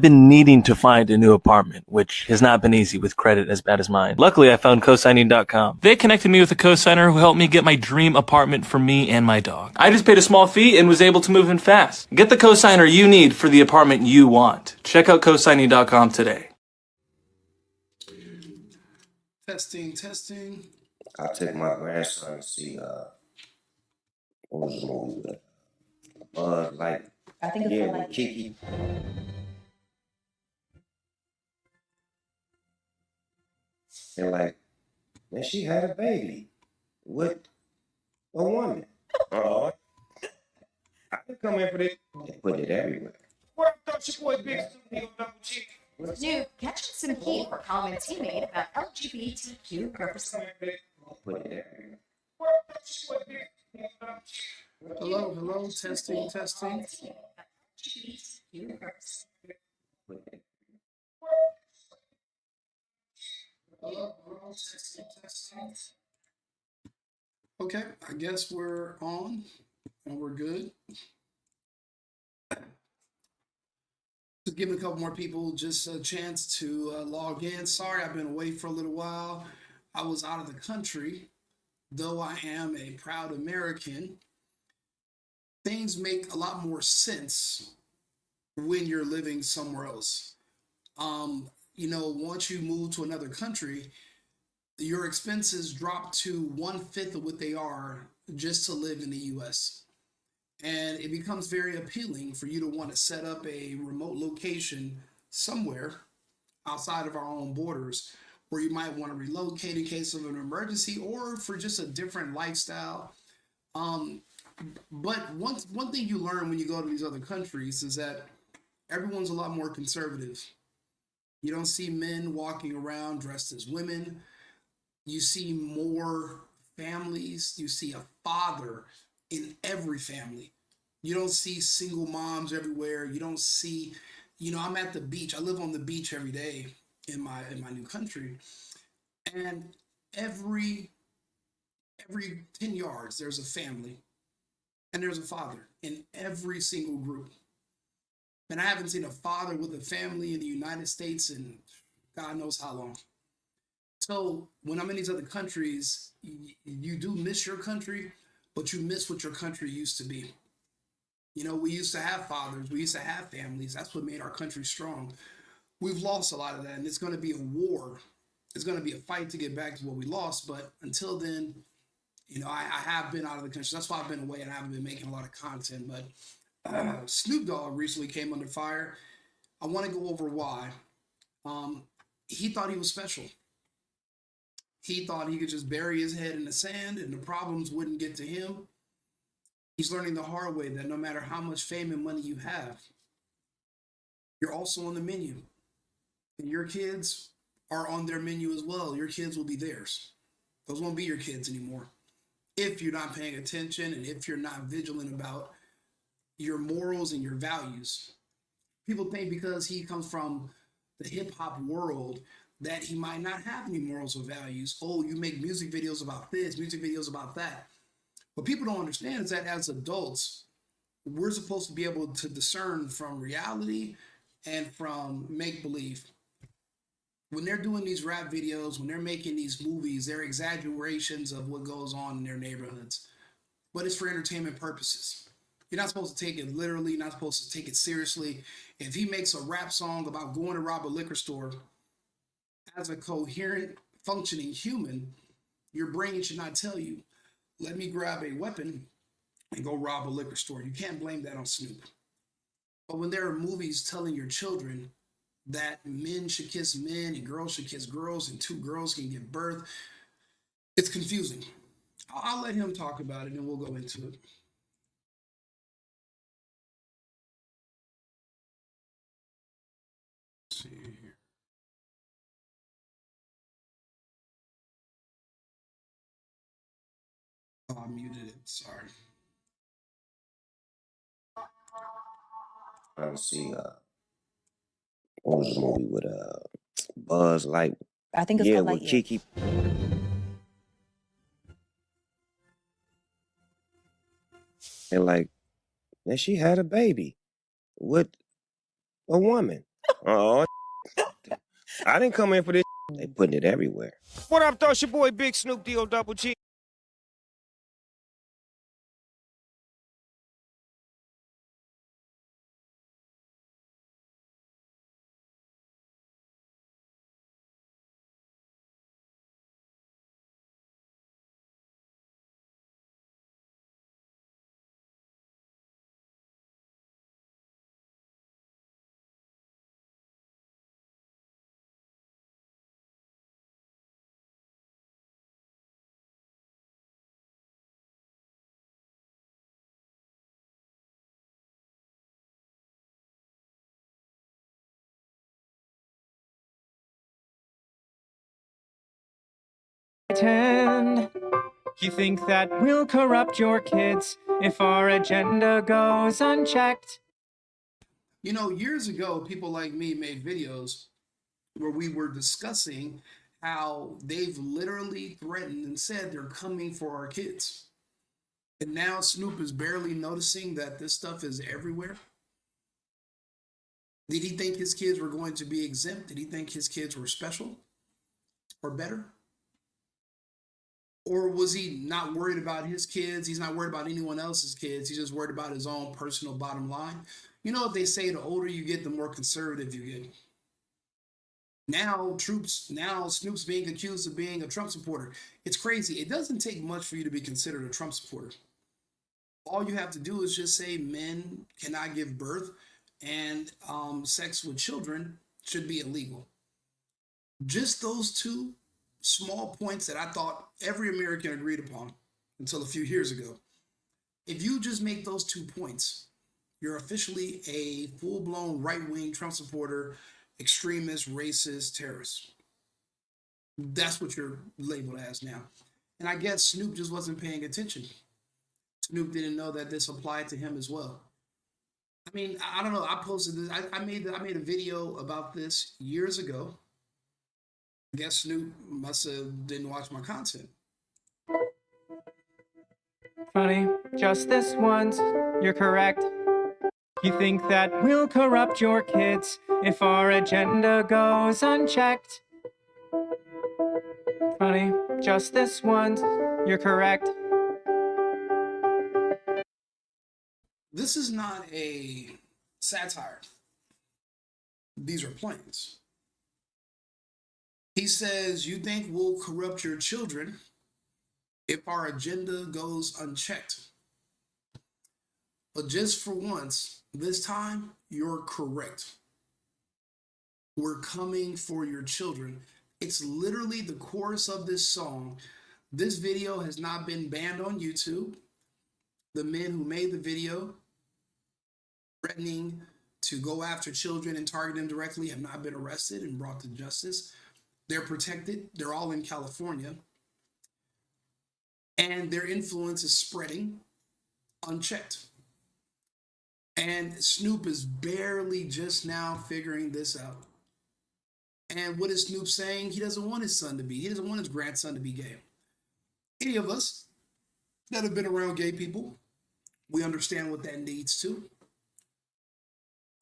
Been needing to find a new apartment, which has not been easy with credit as bad as mine. Luckily, I found cosigning.com. They connected me with a cosigner who helped me get my dream apartment for me and my dog. I just paid a small fee and was able to move in fast. Get the cosigner you need for the apartment you want. Check out cosigning.com today. Testing. I took my grandson to see what was the movie with like I think it's yeah, called with like Kiki. And like, man, she had a baby with a woman. Oh, I didn't come in for this. They put it everywhere. What I thought your boy Big Snoop Double G. Snoop catching some heat for comments he made about LGBTQ representation. Put it everywhere. Hello, testing. Hello, testing. Okay, I guess we're on and we're good. Just giving a couple more people just a chance to log in. Sorry, I've been away for a little while. I was out of the country, though I am a proud American. Things make a lot more sense when you're living somewhere else. Once you move to another country, your expenses drop to 1/5 of what they are just to live in the US. And it becomes very appealing for you to want to set up a remote location somewhere outside of our own borders where you might want to relocate in case of an emergency or for just a different lifestyle. But one thing you learn when you go to these other countries is that everyone's a lot more conservative. You don't see men walking around dressed as women. You see more families. You see a father in every family. You don't see single moms everywhere. You don't see, I'm at the beach. I live on the beach every day in my new country. And every 10 yards there's a family and there's a father in every single group. And I haven't seen a father with a family in the United States in God knows how long. So when I'm in these other countries, you do miss your country, but you miss what your country used to be. We used to have fathers, we used to have families. That's what made our country strong. We've lost a lot of that, and it's going to be a war. It's going to be a fight to get back to what we lost. But until then, I have been out of the country. That's why I've been away and I haven't been making a lot of content. But Snoop Dogg recently came under fire. I want to go over why. He thought he was special. He thought he could just bury his head in the sand and the problems wouldn't get to him. He's learning the hard way that no matter how much fame and money you have, you're also on the menu. And your kids are on their menu as well. Your kids will be theirs. Those won't be your kids anymore. If you're not paying attention and if you're not vigilant about your morals and your values. People think because he comes from the hip hop world that he might not have any morals or values. Oh, you make music videos about this, music videos about that. What people don't understand is that as adults, we're supposed to be able to discern from reality and from make-believe. When they're doing these rap videos, when they're making these movies, they're exaggerations of what goes on in their neighborhoods. But it's for entertainment purposes. You're not supposed to take it literally, you're not supposed to take it seriously. If he makes a rap song about going to rob a liquor store, as a coherent, functioning human, your brain should not tell you, let me grab a weapon and go rob a liquor store. You can't blame that on Snoop. But when there are movies telling your children that men should kiss men and girls should kiss girls and two girls can give birth, it's confusing. I'll let him talk about it and we'll go into it. Let's see here. Oh, I muted it. Sorry. I see what was the movie with Buzz like I think it's yeah, called with like Kiki. And like, man, she had a baby with a woman. Oh, I didn't come in for this. They putting it everywhere. What up, though? It's your boy Big Snoop D-O-double-G. Pretend you think that we'll corrupt your kids if our agenda goes unchecked. You know, years ago, people like me made videos where we were discussing how they've literally threatened and said they're coming for our kids. And now Snoop is barely noticing that this stuff is everywhere. Did he think his kids were going to be exempt? Did he think his kids were special or better? Or was he not worried about his kids? He's not worried about anyone else's kids. He's just worried about his own personal bottom line. You know what they say, the older you get, the more conservative you get. Now Snoop's being accused of being a Trump supporter. It's crazy. It doesn't take much for you to be considered a Trump supporter. All you have to do is just say men cannot give birth and sex with children should be illegal. Just those two small points that I thought every American agreed upon until a few years ago. If you just make those 2 points, you're officially a full-blown right-wing Trump supporter, extremist, racist, terrorist. That's what you're labeled as now. And I guess Snoop just wasn't paying attention. Snoop didn't know that this applied to him as well. I mean, I don't know. I posted this. I made a video about this years ago. I guess Snoop must have didn't watch my content. Funny, just this once, you're correct. You think that we'll corrupt your kids if our agenda goes unchecked. Funny, just this once, you're correct. This is not a satire. These are plans. He says, you think we'll corrupt your children if our agenda goes unchecked. But just for once, this time, you're correct. We're coming for your children. It's literally the chorus of this song. This video has not been banned on YouTube. The men who made the video threatening to go after children and target them directly have not been arrested and brought to justice. They're protected. They're all in California. And their influence is spreading unchecked. And Snoop is barely just now figuring this out. And what is Snoop saying? He doesn't want his son to be. He doesn't want his grandson to be gay. Any of us that have been around gay people, we understand what that leads to.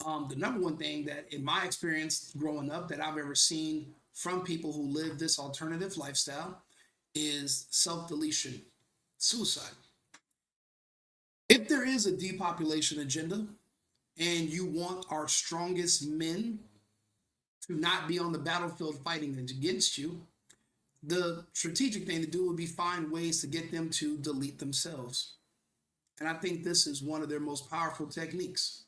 The number one thing that, in my experience growing up, that I've ever seen from people who live this alternative lifestyle is self-deletion, suicide. If there is a depopulation agenda and you want our strongest men to not be on the battlefield fighting against you, the strategic thing to do would be find ways to get them to delete themselves. And I think this is one of their most powerful techniques.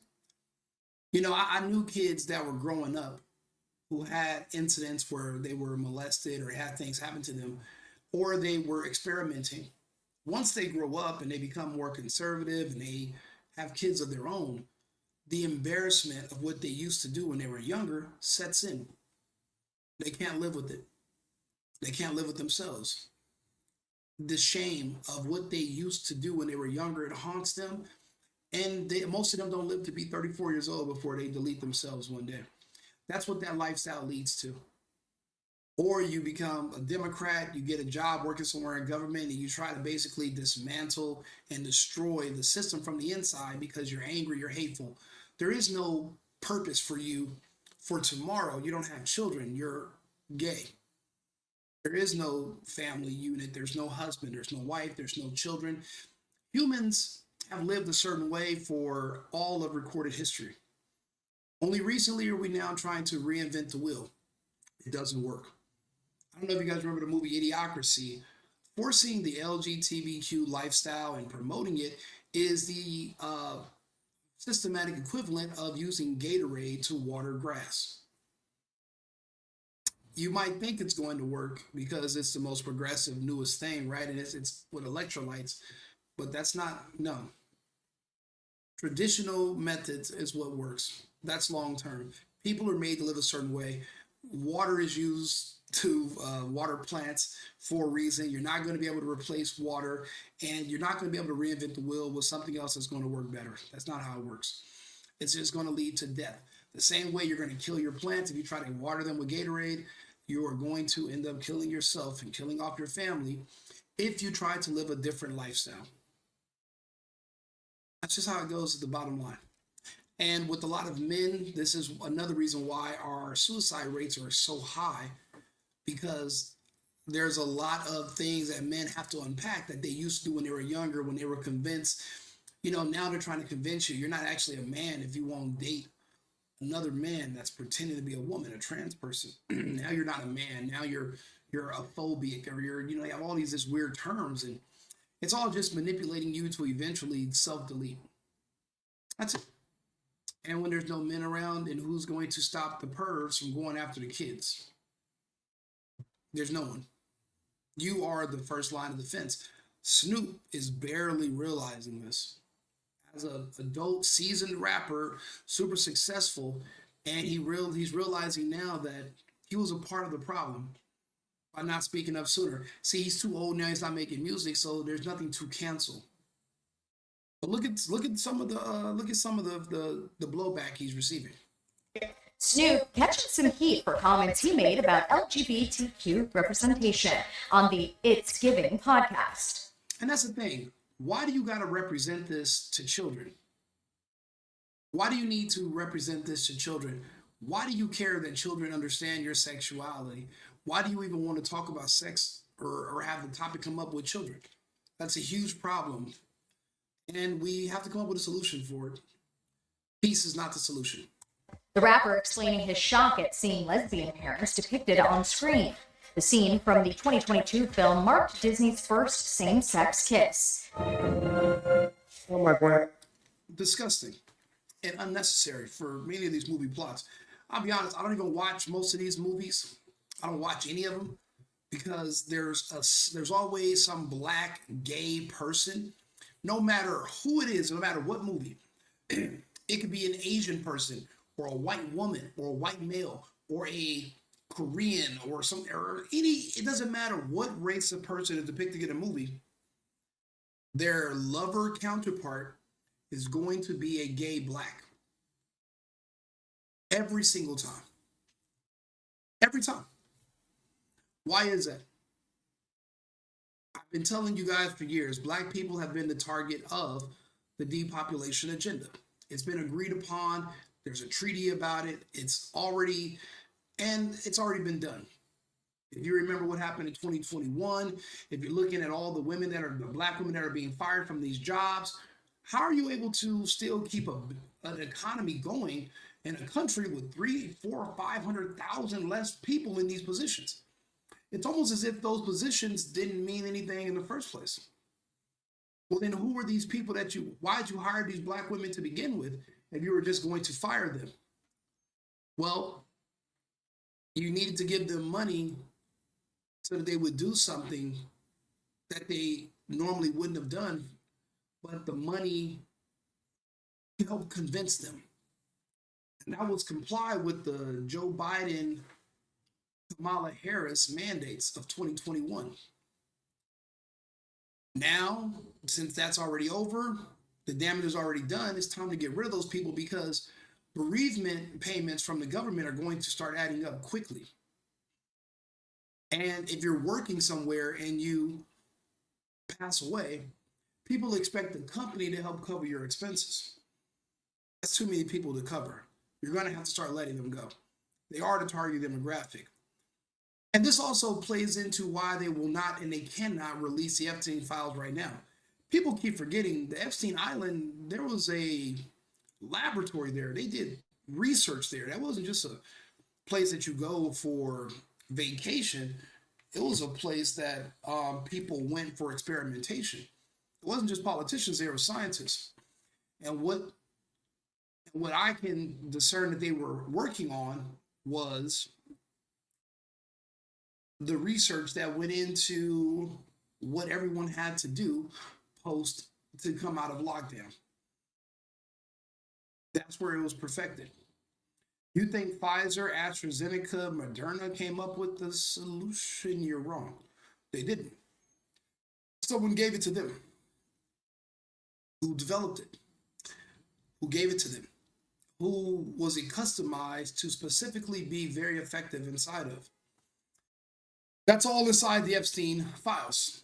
You know, I knew kids that were growing up who had incidents where they were molested or had things happen to them, or they were experimenting. Once they grow up and they become more conservative and they have kids of their own, the embarrassment of what they used to do when they were younger sets in. They can't live with it. They can't live with themselves. The shame of what they used to do when they were younger, it haunts them. And most of them don't live to be 34 years old before they delete themselves one day. That's what that lifestyle leads to. Or you become a Democrat, you get a job working somewhere in government, and you try to basically dismantle and destroy the system from the inside because you're angry, you're hateful. There is no purpose for you for tomorrow, you don't have children, you're gay. There is no family unit, there's no husband, there's no wife, there's no children. Humans have lived a certain way for all of recorded history. Only recently are we now trying to reinvent the wheel. It doesn't work. I don't know if you guys remember the movie Idiocracy. Forcing the LGBTQ lifestyle and promoting it is the systematic equivalent of using Gatorade to water grass. You might think it's going to work because it's the most progressive, newest thing, right? And it's with electrolytes, but that's not, no. Traditional methods is what works. That's long term. People are made to live a certain way. Water is used to water plants for a reason. You're not going to be able to replace water, and you're not going to be able to reinvent the wheel with something else that's going to work better. That's not how it works. It's just going to lead to death. The same way you're going to kill your plants if you try to water them with Gatorade, you are going to end up killing yourself and killing off your family if you try to live a different lifestyle. That's just how it goes at the bottom line. And with a lot of men, this is another reason why our suicide rates are so high, because there's a lot of things that men have to unpack that they used to do when they were younger, when they were convinced. You know, now they're trying to convince you you're not actually a man if you won't date another man that's pretending to be a woman, a trans person. Now you're not a man. Now you're a phobic, or you have all these weird terms, and it's all just manipulating you to eventually self-delete. That's it. And when there's no men around, and who's going to stop the pervs from going after the kids? There's no one. You are the first line of defense. Snoop is barely realizing this. As an adult, seasoned rapper, super successful, and he's realizing now that he was a part of the problem by not speaking up sooner. See, he's too old now. He's not making music, so there's nothing to cancel. But look at some of the blowback he's receiving. Snoop catching some heat for comments he made about LGBTQ representation on the It's Giving podcast. And that's the thing. Why do you got to represent this to children? Why do you need to represent this to children? Why do you care that children understand your sexuality? Why do you even want to talk about sex or have the topic come up with children? That's a huge problem. And we have to come up with a solution for it. Peace is not the solution. The rapper explaining his shock at seeing lesbian parents depicted on screen. The scene from the 2022 film marked Disney's first same-sex kiss. Oh my God. Disgusting and unnecessary for many of these movie plots. I'll be honest, I don't even watch most of these movies. I don't watch any of them because there's always some black gay person, no matter who it is, no matter what movie. It could be an Asian person or a white woman or a white male or a Korean or it doesn't matter what race of person is depicted in a movie. Their lover counterpart is going to be a gay black. Every single time. Every time. Why is that? I've been telling you guys for years, black people have been the target of the depopulation agenda. It's been agreed upon. There's a treaty about it. It's already been done. If you remember what happened in 2021, if you're looking at all the black women that are being fired from these jobs, how are you able to still keep an economy going in a country with 300,000, 400,000, 500,000 less people in these positions? It's almost as if those positions didn't mean anything in the first place. Well, then who were these people why'd you hire these black women to begin with if you were just going to fire them? Well, you needed to give them money so that they would do something that they normally wouldn't have done, but the money helped convince them. And that was comply with the Joe Biden, Kamala Harris mandates of 2021. Now, since that's already over, the damage is already done, it's time to get rid of those people because bereavement payments from the government are going to start adding up quickly. And if you're working somewhere and you pass away, people expect the company to help cover your expenses. That's too many people to cover. You're going to have to start letting them go. They are the target demographic. And this also plays into why they will not and they cannot release the Epstein files right now. People keep forgetting the Epstein Island, there was a laboratory there. They did research there. That wasn't just a place that you go for vacation. It was a place that people went for experimentation. It wasn't just politicians, they were scientists. And what I can discern that they were working on was the research that went into what everyone had to do post to come out of lockdown. That's where it was perfected. You think Pfizer, AstraZeneca, Moderna came up with the solution? You're wrong. They didn't. Someone gave it to them. Who developed it? Who gave it to them? Who was it customized to specifically be very effective inside of? That's all inside the Epstein files.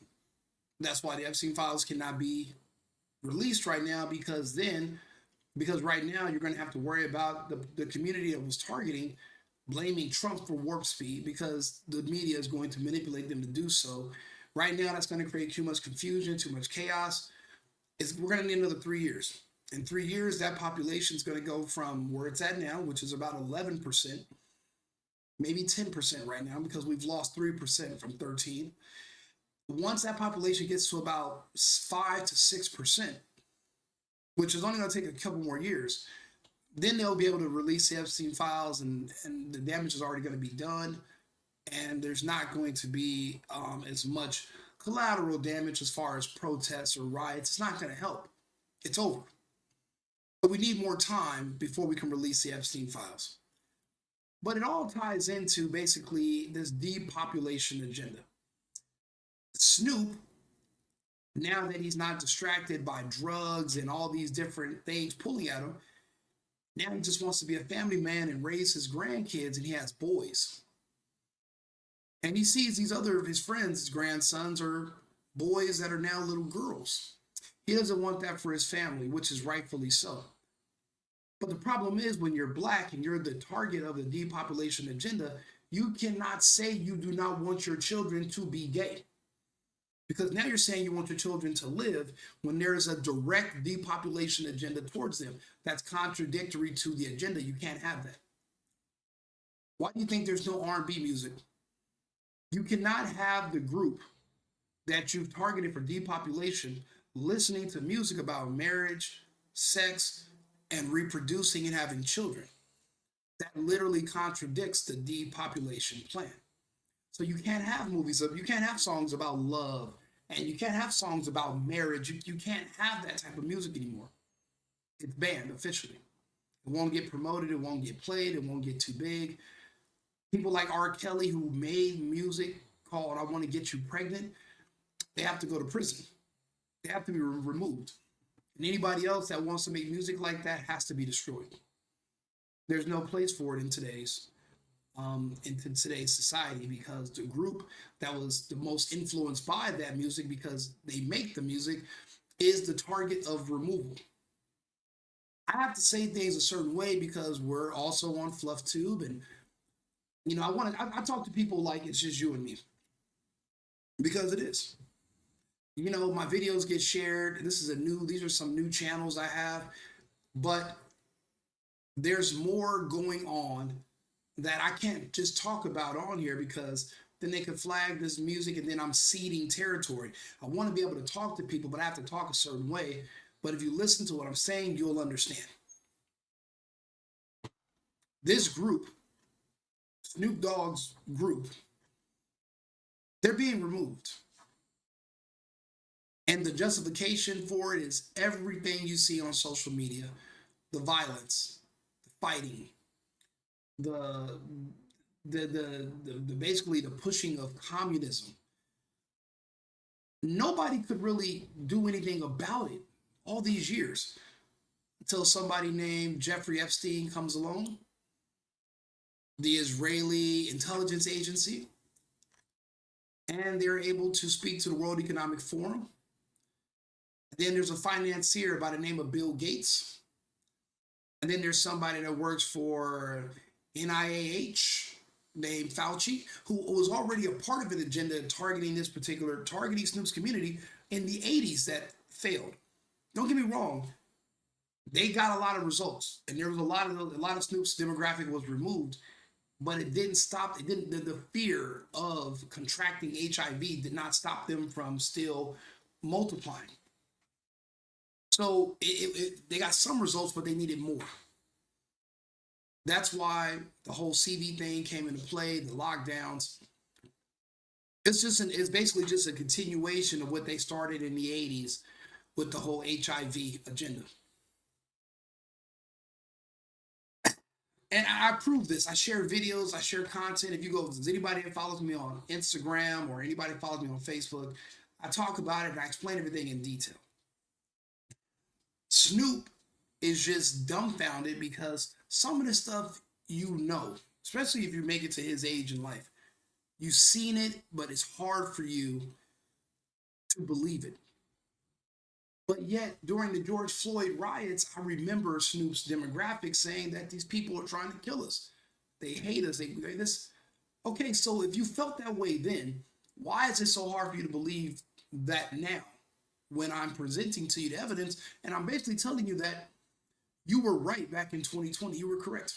That's why the Epstein files cannot be released right now, because right now you're going to have to worry about the community that was targeting blaming Trump for warp speed, because the media is going to manipulate them to do so. Right now, that's going to create too much confusion, too much chaos. We're going to need another 3 years. In 3 years, that population is going to go from where it's at now, which is about 11%, maybe 10% right now, because we've lost 3% from 13. Once that population gets to about 5 to 6%, which is only going to take a couple more years, then they'll be able to release the Epstein files, and the damage is already going to be done, and there's not going to be as much collateral damage as far as protests or riots. It's not going to help. It's over. But we need more time before we can release the Epstein files. But it all ties into basically this depopulation agenda. Snoop, now that he's not distracted by drugs and all these different things pulling at him, now he just wants to be a family man and raise his grandkids, and he has boys. And he sees his friends, his grandsons, are boys that are now little girls. He doesn't want that for his family, which is rightfully so. But the problem is, when you're black and you're the target of the depopulation agenda, you cannot say you do not want your children to be gay. Because now you're saying you want your children to live when there is a direct depopulation agenda towards them. That's contradictory to the agenda. You can't have that. Why do you think there's no R&B music? You cannot have the group that you've targeted for depopulation listening to music about marriage, sex, and reproducing and having children. That literally contradicts the depopulation plan. So you can't have you can't have songs about love, and you can't have songs about marriage. You can't have that type of music anymore. It's banned officially. It won't get promoted, it won't get played, it won't get too big. People like R. Kelly, who made music called I Want to Get You Pregnant, they have to go to prison. They have to be removed. And anybody else that wants to make music like that has to be destroyed. There's no place for it in today's society, because the group that was the most influenced by that music, because they make the music, is the target of removal. I have to say things a certain way because we're also on FluffTube, and I talk to people like it's just you and me, because it is. My videos get shared. These are some new channels I have, but there's more going on that I can't just talk about on here, because then they could flag this music and then I'm ceding territory. I want to be able to talk to people, but I have to talk a certain way. But if you listen to what I'm saying, you'll understand. This group, Snoop Dogg's group, they're being removed. And the justification for it is everything you see on social media: the violence, the fighting, the basically the pushing of communism. Nobody could really do anything about it all these years until somebody named Jeffrey Epstein comes along, the Israeli intelligence agency, and they're able to speak to the World Economic Forum. Then there's a financier by the name of Bill Gates. And then there's somebody that works for NIH named Fauci, who was already a part of an agenda targeting Snoop's community in the 80s that failed. Don't get me wrong, they got a lot of results, and there was a lot of Snoop's demographic was removed, but it didn't stop. It didn't. The fear of contracting HIV did not stop them from still multiplying. So they got some results, but they needed more. That's why the whole CV thing came into play, the lockdowns. It's basically just a continuation of what they started in the 80s with the whole HIV agenda. And I prove this. I share videos, I share content. If you go, does anybody that follows me on Instagram or anybody that follows me on Facebook, I talk about it and I explain everything in detail. Snoop is just dumbfounded because some of the stuff especially if you make it to his age in life, you've seen it, but it's hard for you to believe it. But yet, during the George Floyd riots, I remember Snoop's demographic saying that these people are trying to kill us. They hate us. They this. Okay, so if you felt that way then, why is it so hard for you to believe that now when I'm presenting to you the evidence and I'm basically telling you that you were right back in 2020, you were correct.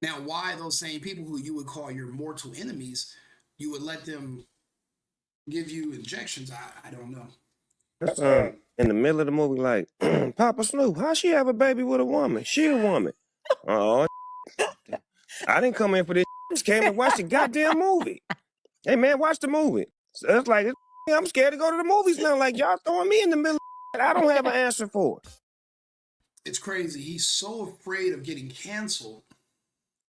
Now, why those same people who you would call your mortal enemies, you would let them give you injections, I don't know. That's in the middle of the movie, like, Papa Snoop, how she have a baby with a woman? She a woman. Oh, I didn't come in for this. I just came to watch the goddamn movie. Hey, man, watch the movie. So it's like, I'm scared to go to the movies now. Like, y'all throwing me in the middle of I don't have an answer for it. It's crazy. He's so afraid of getting canceled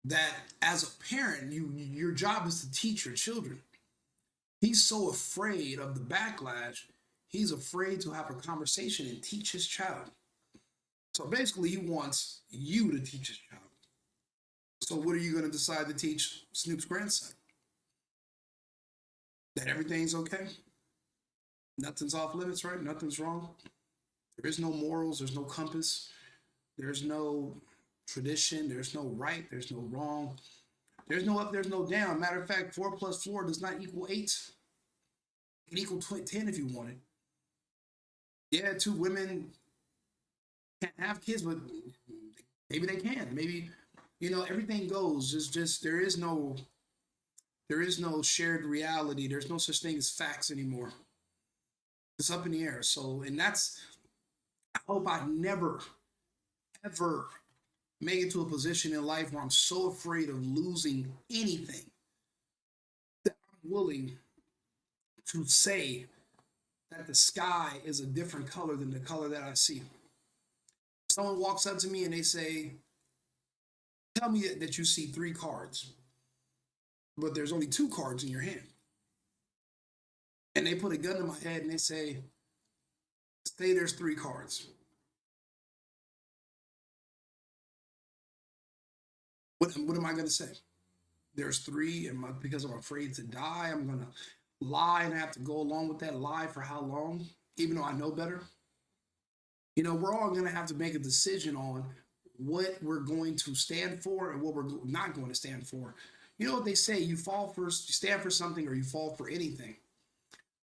that as a parent, your job is to teach your children. He's so afraid of the backlash, he's afraid to have a conversation and teach his child. So basically, he wants you to teach his child. So what are you going to decide to teach Snoop's grandson? That everything's okay? Nothing's off limits, right? Nothing's wrong. There is no morals. There's no compass. There's no tradition. There's no right. There's no wrong. There's no up. There's no down. Matter of fact, 4 plus 4 does not equal 8. It equals 10 if you want it. Yeah, 2 women can't have kids, but maybe they can. Maybe, everything goes. It's just there is no shared reality. There's no such thing as facts anymore. It's up in the air. So, and I hope I never, ever make it to a position in life where I'm so afraid of losing anything that I'm willing to say that the sky is a different color than the color that I see. Someone walks up to me and they say, tell me that you see 3 cards, but there's only 2 cards in your hand. And they put a gun to my head and they say there's 3 cards. What am I going to say? There's 3, and because I'm afraid to die, I'm going to lie and I have to go along with that lie for how long, even though I know better? We're all going to have to make a decision on what we're going to stand for and what we're not going to stand for. You know what they say, you stand for something or you fall for anything.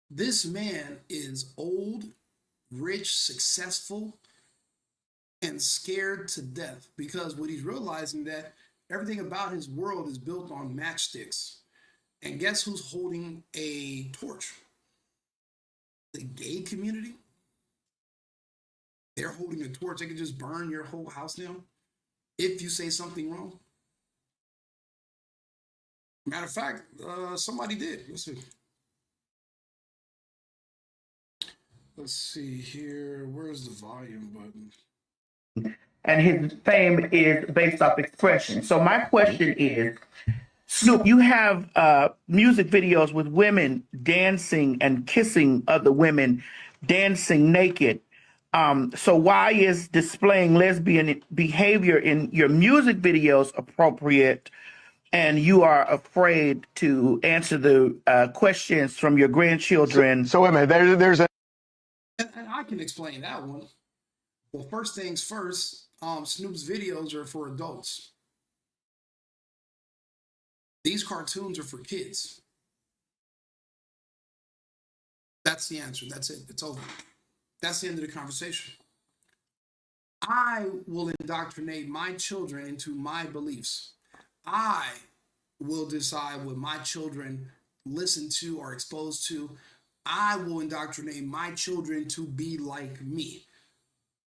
This man is old, rich, successful, and scared to death because what he's realizing that everything about his world is built on matchsticks. And guess who's holding a torch? The gay community. They're holding a torch. They can just burn your whole house down if you say something wrong. Matter of fact, somebody did. Let's see here. Where's the volume button? And his fame is based off expression. So my question is, Snoop, you have music videos with women dancing and kissing other women, dancing naked. So why is displaying lesbian behavior in your music videos appropriate, and you are afraid to answer the questions from your grandchildren? So wait a minute, there's a... And I can explain that one. Well, first things first, Snoop's videos are for adults. These cartoons are for kids. That's the answer. That's it. It's over. That's the end of the conversation. I will indoctrinate my children into my beliefs. I will decide what my children listen to or exposed to. I will indoctrinate my children to be like me,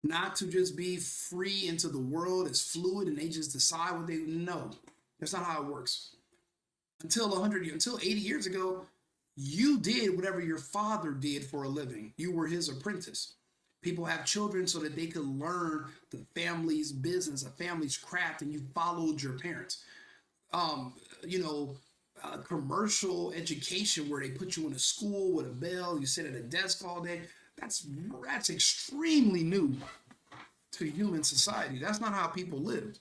not to just be free into the world as fluid and they just decide what they know. That's not how it works. Until 80 years ago, you did whatever your father did for a living. You were his apprentice. People have children so that they could learn the family's business, a family's craft, and you followed your parents. Commercial education where they put you in a school with a bell, you sit at a desk all day. That's extremely new to human society. That's not how people lived.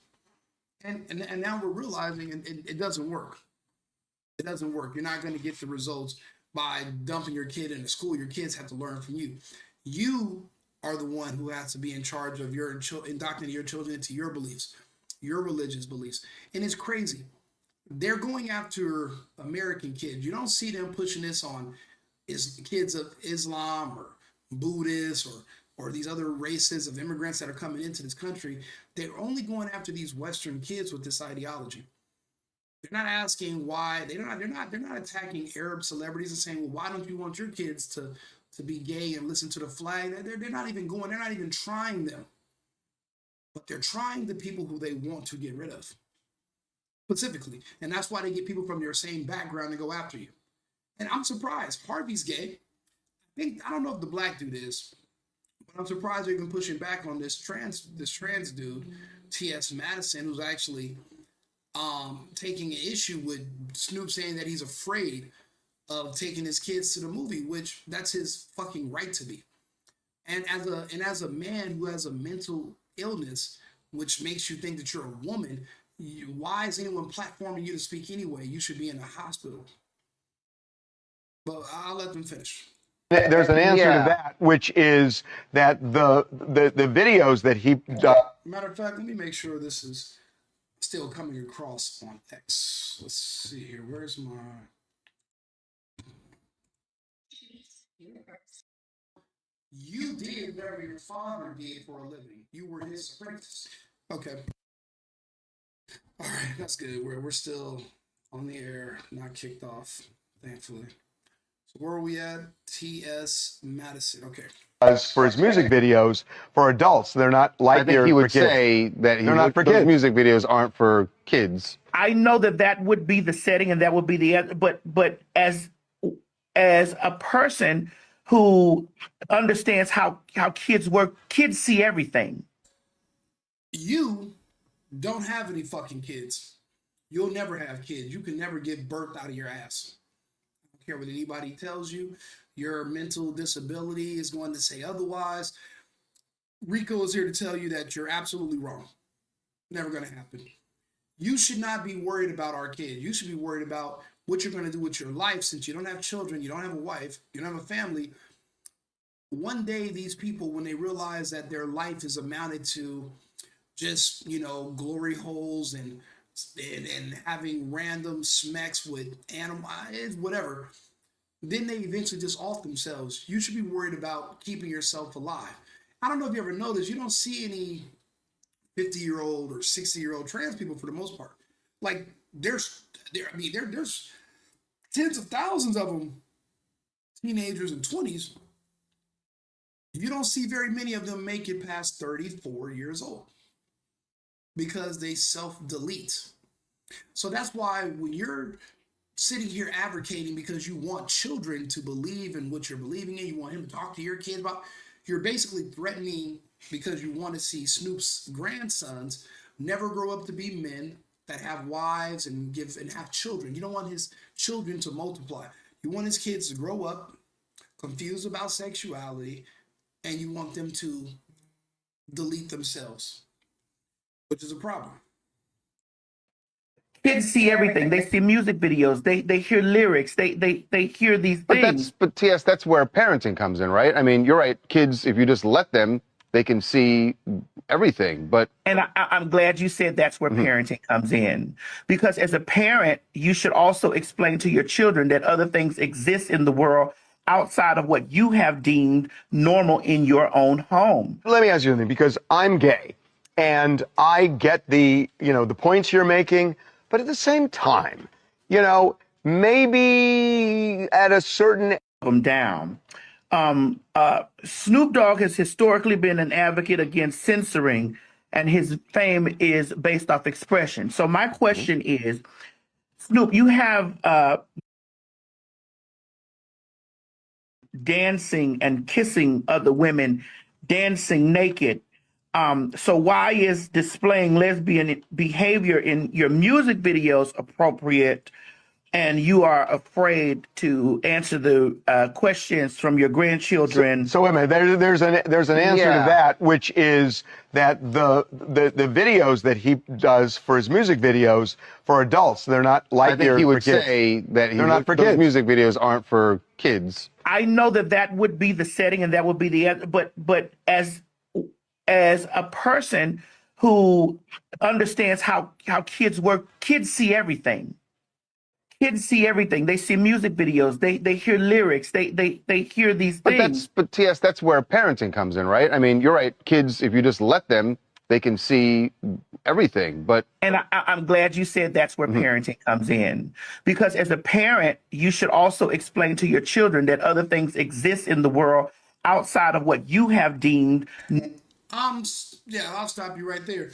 And now we're realizing it doesn't work. It doesn't work. You're not going to get the results by dumping your kid in a school. Your kids have to learn from you. You are the one who has to be in charge of indoctrinating your children into your beliefs, your religious beliefs. And it's crazy. They're going after American kids. You don't see them pushing this on kids of Islam or Buddhists or these other races of immigrants that are coming into this country. They're only going after these Western kids with this ideology. They're not asking why. They're not attacking Arab celebrities and saying, well, why don't you want your kids to be gay and listen to the flag? They're not even trying them. But they're trying the people who they want to get rid of, specifically. And that's why they get people from your same background to go after you. And I'm surprised. Harvey's gay. I don't know if the black dude is, but I'm surprised they're even pushing back on this trans dude, T.S. Madison, who's actually taking an issue with Snoop saying that he's afraid of taking his kids to the movie, which that's his fucking right to be. And as a man who has a mental illness, which makes you think that you're a woman, why is anyone platforming you to speak anyway? You should be in a hospital. But I'll let them finish. There's an answer to that, which is that the videos that he Matter of fact, let me make sure this is still coming across on X. Let's see here. Where's my... You did whatever your father did for a living. You were his apprentice. Okay. All right, that's good. We're still on the air, not kicked off, thankfully. So where are we at? T.S. Madison. Okay. For his music videos for adults, they're not like I think he would say that they're not for those kids. music videos aren't for kids. I know that would be the setting and that would be the, but as a person who understands how kids work, kids see everything. You don't have any fucking kids. You'll never have kids. You can never give birth out of your ass. I don't care what anybody tells you. Your mental disability is going to say otherwise. RICO is here to tell you that you're absolutely wrong. Never going to happen. You should not be worried about our kids. You should be worried about what you're going to do with your life, since you don't have children, you don't have a wife, you don't have a family. One day, these people, when they realize that their life is amounted to just, glory holes and having random smacks with animals, whatever, then they eventually just off themselves. You should be worried about keeping yourself alive. I don't know if you ever noticed, you don't see any 50-year-old or 60-year-old trans people for the most part. Like, there's tens of thousands of them, teenagers and 20s. You don't see very many of them make it past 34 years old because they self-delete. So that's why when you're sitting here advocating because you want children to believe in what you're believing in, you want him to talk to your kids about, you're basically threatening because you want to see Snoop's grandsons never grow up to be men that have wives and have children. You don't want his children to multiply. You want his kids to grow up confused about sexuality, and you want them to delete themselves, which is a problem. Kids see everything. They see music videos. They hear lyrics. They hear these things. But TS, that's where parenting comes in, right? I mean, you're right. Kids, if you just let them, they can see everything. But And I'm glad you said that's where parenting comes in. Because as a parent, you should also explain to your children that other things exist in the world outside of what you have deemed normal in your own home. Let me ask you something, because I'm gay and I get the points you're making, but at the same time, maybe at a certain Them down. Snoop Dogg has historically been an advocate against censoring, and his fame is based off expression. So my question is, Snoop, you have dancing and kissing other women, dancing naked. So why is displaying lesbian behavior in your music videos appropriate, and you are afraid to answer the questions from your grandchildren? So wait a minute. There's an answer to that, which is that the videos that he does for his music videos for adults, they're not like I think he would for kids. say that They're not for those kids. music videos aren't for kids. I know that would be the setting and that would be the but as a person who understands how kids work, kids see everything. Kids see everything. They see music videos. They hear lyrics. They hear these things. But TS, that's where parenting comes in, right? I mean, you're right. Kids, if you just let them, they can see everything. But And I'm glad you said that's where parenting comes in. Because as a parent, you should also explain to your children that other things exist in the world outside of what you have deemed. I'll stop you right there.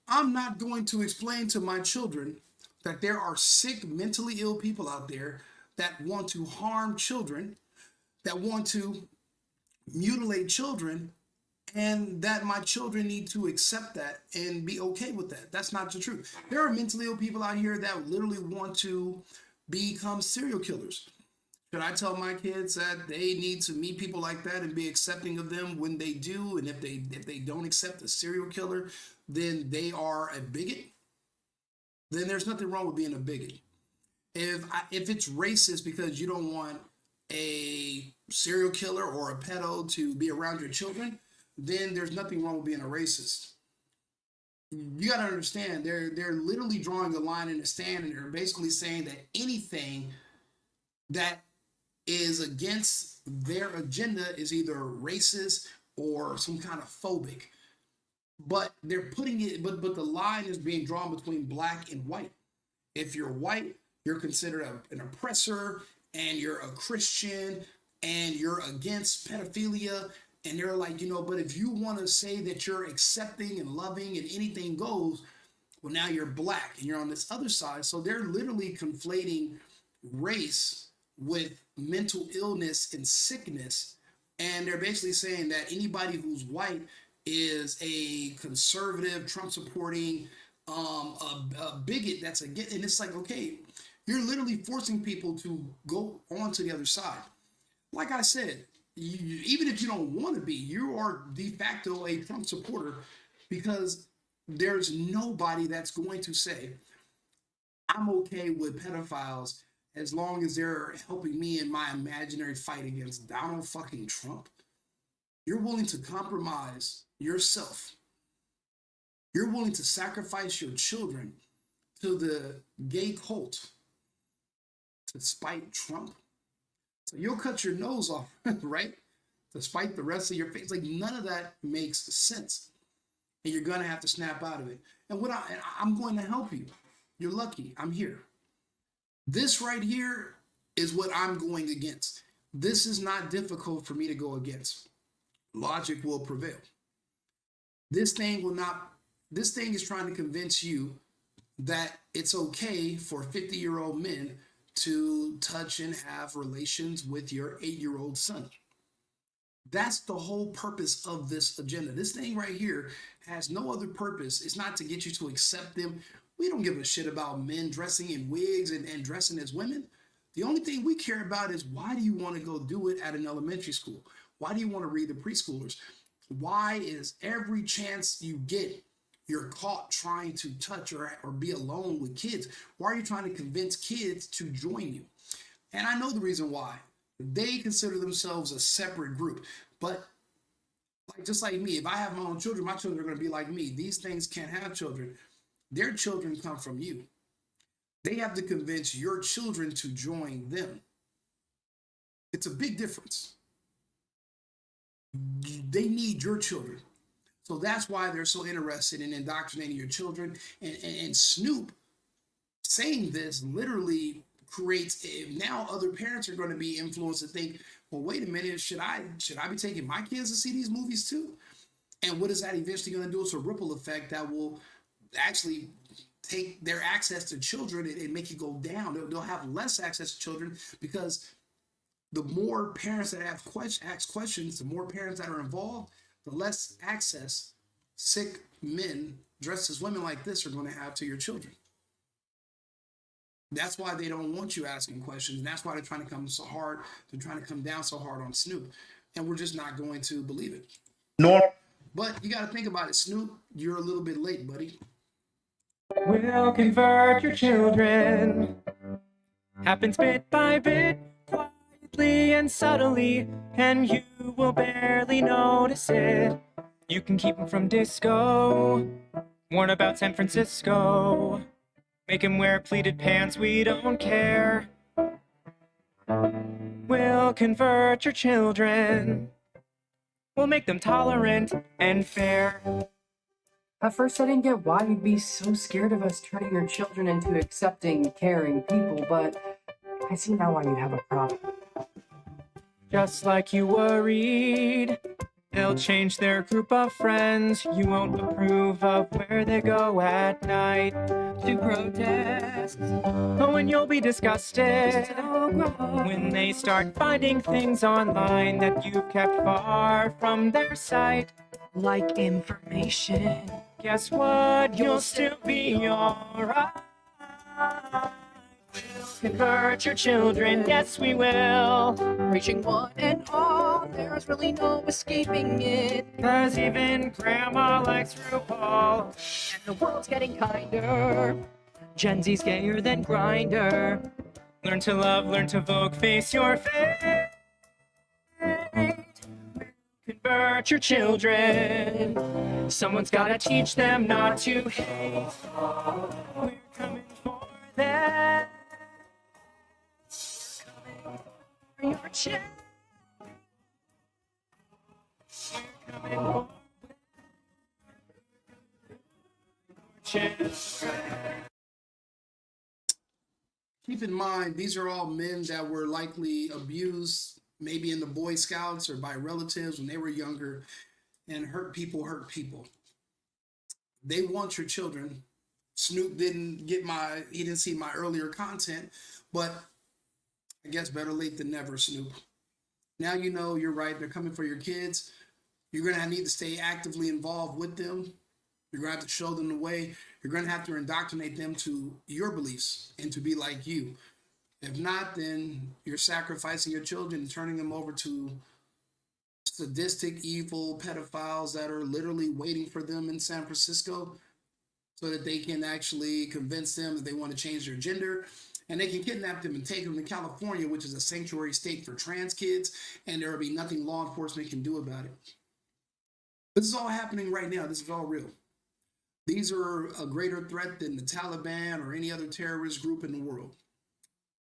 I'm not going to explain to my children that there are sick, mentally ill people out there that want to harm children, that want to mutilate children, and that my children need to accept that and be okay with that. That's not the truth. There are mentally ill people out here that literally want to become serial killers. Should I tell my kids that they need to meet people like that and be accepting of them when they do? And if they don't accept a serial killer, then they are a bigot? Then there's nothing wrong with being a bigot. If it's racist because you don't want a serial killer or a pedo to be around your children, then there's nothing wrong with being a racist. You got to understand, they're literally drawing a line in the sand, and they're basically saying that anything that is against their agenda is either racist or some kind of phobic. But they're putting it, but the line is being drawn between black and white. If you're white, you're considered an oppressor, and you're a Christian, and you're against pedophilia. And they're like, but if you want to say that you're accepting and loving and anything goes, well, now you're black and you're on this other side. So they're literally conflating race with mental illness and sickness. And they're basically saying that anybody who's white is a conservative, Trump supporting, a bigot that's against. And it's like, okay, you're literally forcing people to go on to the other side. Like I said, even if you don't want to be, you are de facto a Trump supporter, because there's nobody that's going to say, I'm okay with pedophiles as long as they're helping me in my imaginary fight against Donald fucking Trump. You're willing to compromise yourself. You're willing to sacrifice your children to the gay cult to spite Trump. So you'll cut your nose off, right? To spite the rest of your face. Like, none of that makes sense. And you're going to have to snap out of it. And I'm going to help you. You're lucky. I'm here. This right here is what I'm going against. This is not difficult for me to go against. Logic will prevail. This thing is trying to convince you that it's okay for 50-year-old men to touch and have relations with your 8-year-old son. That's the whole purpose of this agenda. This thing right here has no other purpose. It's not to get you to accept them. We don't give a shit about men dressing in wigs and dressing as women. The only thing we care about is, why do you want to go do it at an elementary school? Why do you want to read the preschoolers? Why is every chance you get, you're caught trying to touch or be alone with kids? Why are you trying to convince kids to join you? And I know the reason why. They consider themselves a separate group. But Like, just like me, if I have my own children, my children are going to be like me. These things can't have children. Their children come from you. They have to convince your children to join them. It's a big difference. They need your children. So that's why they're so interested in indoctrinating your children. And Snoop saying this literally creates, now other parents are going to be influenced to think, well, wait a minute, should I be taking my kids to see these movies too? And what is that eventually going to do? It's a ripple effect that will actually take their access to children and make it go down. They'll have less access to children, because the more parents that ask questions, the more parents that are involved, the less access sick men dressed as women like this are going to have to your children. That's why they don't want you asking questions. And that's why they're trying to come so hard. They're trying to come down so hard on Snoop. And we're just not going to believe it. Norm. But you got to think about it. Snoop, you're a little bit late, buddy. We'll convert your children. Happens bit by bit, quietly and subtly, and you will barely notice it. You can keep them from disco, warn about San Francisco. Make him wear pleated pants, we don't care. We'll convert your children. We'll make them tolerant and fair. At first I didn't get why you'd be so scared of us turning your children into accepting, caring people, but I see now why you have a problem. Just like you worried, they'll change their group of friends. You won't approve of where they go at night to protest. Oh, and you'll be disgusted when they start finding things online that you've kept far from their sight, like information. Guess what? You'll still be alright. We'll convert your children, yes we will. Reaching one and all, there's really no escaping it. 'Cause even grandma likes RuPaul. And the world's getting kinder. Gen Z's gayer than Grinder. Learn to love, learn to vogue, face your fate. Convert your children. Someone's gotta teach them not to hate. We're coming for them. We're coming for your children. We're coming for your children. Keep in mind, these are all men that were likely abused, maybe in the Boy Scouts or by relatives when they were younger, and hurt people hurt people. They want your children. Snoop didn't see my earlier content, but I guess better late than never, Snoop. Now you know you're right. They're coming for your kids. You're going to need to stay actively involved with them. You're going to have to show them the way. You're going to have to indoctrinate them to your beliefs and to be like you. If not, then you're sacrificing your children and turning them over to sadistic, evil pedophiles that are literally waiting for them in San Francisco so that they can actually convince them that they want to change their gender. And they can kidnap them and take them to California, which is a sanctuary state for trans kids, and there will be nothing law enforcement can do about it. This is all happening right now. This is all real. These are a greater threat than the Taliban or any other terrorist group in the world,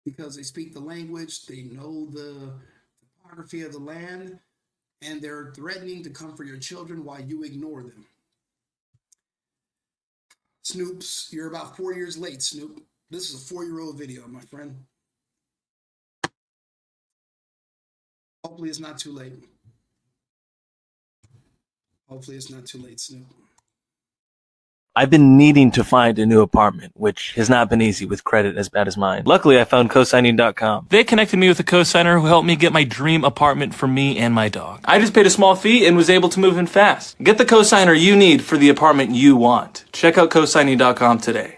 because they speak the language, they know the topography of the land, and they're threatening to come for your children while you ignore them. Snoops, you're about 4 years late, Snoop. This is a 4-year-old video, my friend. Hopefully it's not too late. Hopefully it's not too late, Snoop. I've been needing to find a new apartment, which has not been easy with credit as bad as mine. Luckily, I found cosigning.com. They connected me with a cosigner who helped me get my dream apartment for me and my dog. I just paid a small fee and was able to move in fast. Get the cosigner you need for the apartment you want. Check out cosigning.com today.